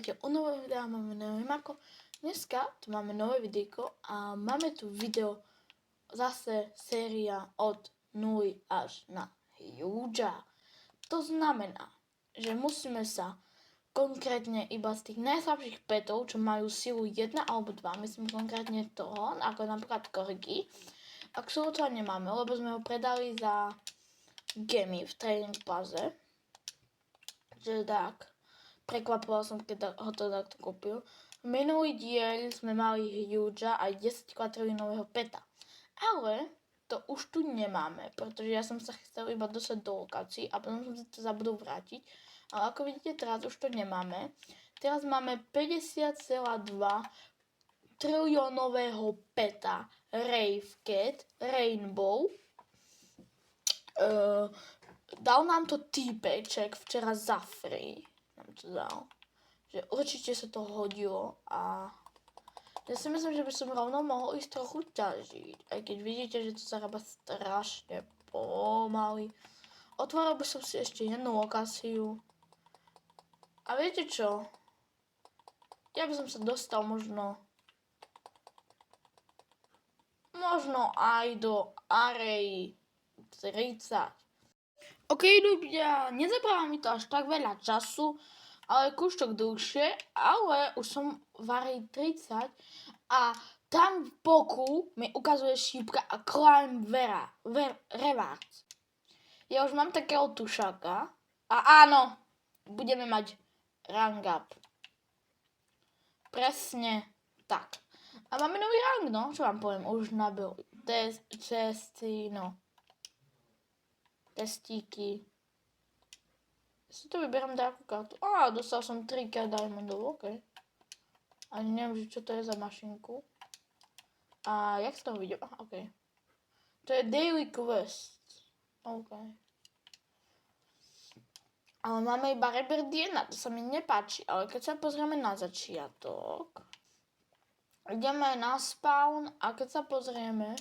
Vítajte u nového videa, máme nové Marko. Dneska tu máme nové videjko a máme tu video zase séria od 0 až na Huge. To znamená, že musíme sa konkrétne iba z tých najslabších petov, čo majú silu 1 alebo 2, myslím konkrétne toho, ako napríklad Corgi. Ak sú to nemáme, lebo sme ho predali za gemy v Trading Plaze. Že tak. Prekvapila som, keď ho to takto kúpil. Minulý diel sme mali Huge a 10 kvatrilinového peta. Ale to už tu nemáme, pretože ja som sa chcel iba dostať do lokácií a potom som sa to zabudol vrátiť. Ale ako vidíte, teraz už to nemáme. Teraz máme 50,2 triliónového peta Rave Cat Rainbow. Dal nám to týpeček včera za free. Nám to dal. Že určite sa to hodilo a ja si myslím, že by som rovno mohol ísť trochu ťažiť. Aj keď vidíte, že to zarába strašne pomaly. Otvoril by som si ešte jednu lokáciu. A viete čo? Ja by som sa dostal možno aj do areji 30. OK, ľudia, nezabráva mi to až tak veľa času, ale kúštok dlhšie, ale už som v areji 30 a tam v boku mi ukazuje šípka a climb rewards. Ja už mám takého tušáka a áno, budeme mať rank up. Presne tak. A máme nový rang, no, čo vám poviem, už nabil testíky. Ja si to vyberám nejakú kartu. Dostal som 3K diamondov, OK. Ani neviem, čo to je za mašinku. A jak sa to vidím? OK. To je daily quest. OK. Ale máme iba Rebirth 1, to sa mi nepáči. Ale keď sa pozrieme na začiatok, ideme na spawn a keď sa pozrieme,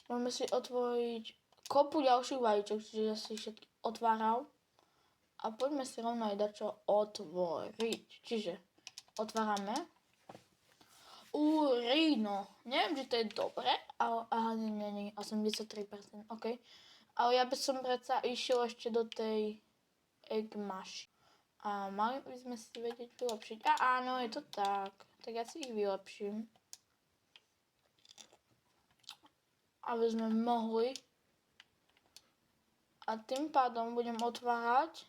môžeme si otvoriť kopu ďalších vajíčok, čiže ja si všetky otváral. A poďme si rovno aj dať čo otvoriť. Čiže otvárame. Rino. Neviem, či to je dobre, ale nie, 83%, OK. Ale ja by som predsa išiel ešte do tej Eggmash. A mali by sme si vedieť vylepšiť. Áno, je to tak. Tak ja si ich vylepším. Aby sme mohli. A tým pádom budem otvárať.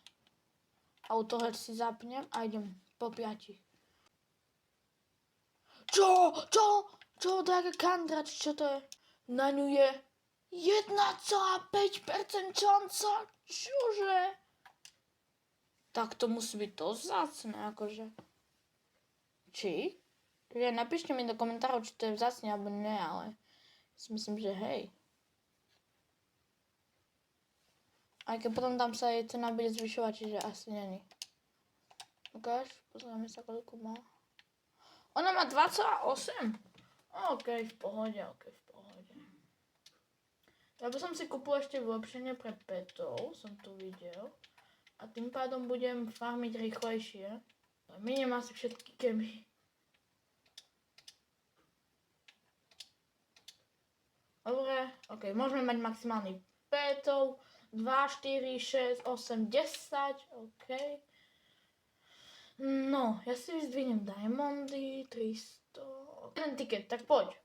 Autohead si zapnem a idem po 5. Čo? Taká kandrač, čo to je? Na ňu je 1,5% šanca. Čože? Tak to musí byť to vzácne, akože. Či? Napíšte mi do komentárov, či to je vzácne, alebo nie, ale si myslím, že hej. Aj keď potom tam sa jej cena bude zvyšovať, čiže asi není. Ukáž, pozrieme sa, koľko má. Ona má 2,8. OK, v pohode. Ja by som si kúpil ešte vylepšenie pre petov, som tu videl. A tým pádom budem farmiť rýchlejšie. Miniem asi všetky gemy. Dobre, OK, môžeme mať maximálny petov. 2, 4, 6, 8, 10, OK. No, ja si vyzdvihnem diamondy, 300, jeden tiket, tak poď.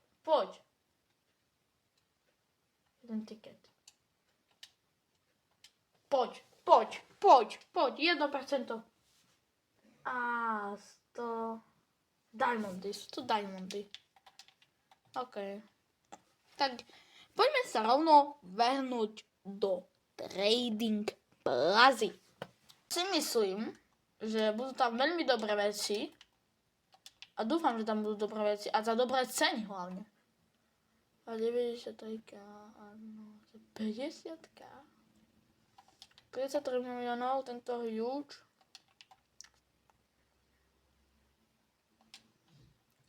Jeden tiket. Poď, 1%. A 100 diamondy, sú to diamondy. OK. Tak, poďme sa rovno vehnúť do Trading Plazy. Si myslím, že budú tam veľmi dobré veci a dúfam, že tam budú dobré veci a za dobré ceny hlavne. A 93k, áno, 50k. 33 miliónov, tento huge.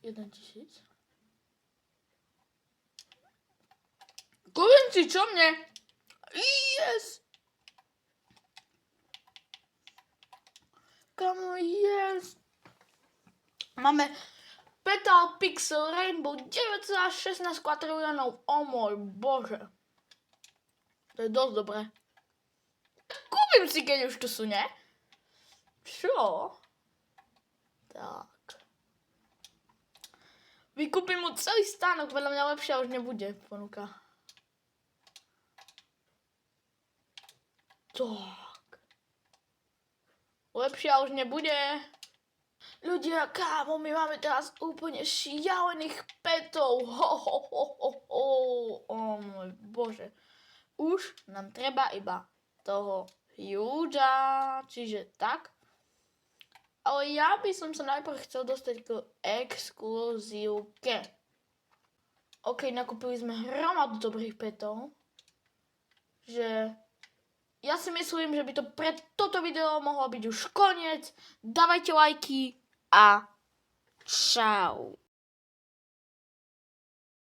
1000. Kúpim si, čo mne? Yes! Kamo, yes! Máme Petal Pixel Rainbow 9,16 kvadrilionov. O môj bože. To je dosť dobré. Kúpim si, keď už tu sú, ne? Čo? Tak. Vykúpim mu celý stánok, veľa mňa lepšia už nebude ponuka. Tak. Lepšia už nebude. Ľudia, kámo, my máme teraz úplne šialených petov. O môj bože. Už nám treba iba toho Hughea, čiže tak. Ale ja by som sa najprv chcel dostať k exkluzívke. OK, nakúpili sme hromadu dobrých petov. Že ja si myslím, že by to pre toto video mohlo byť už koniec. Dávajte lajky a čau.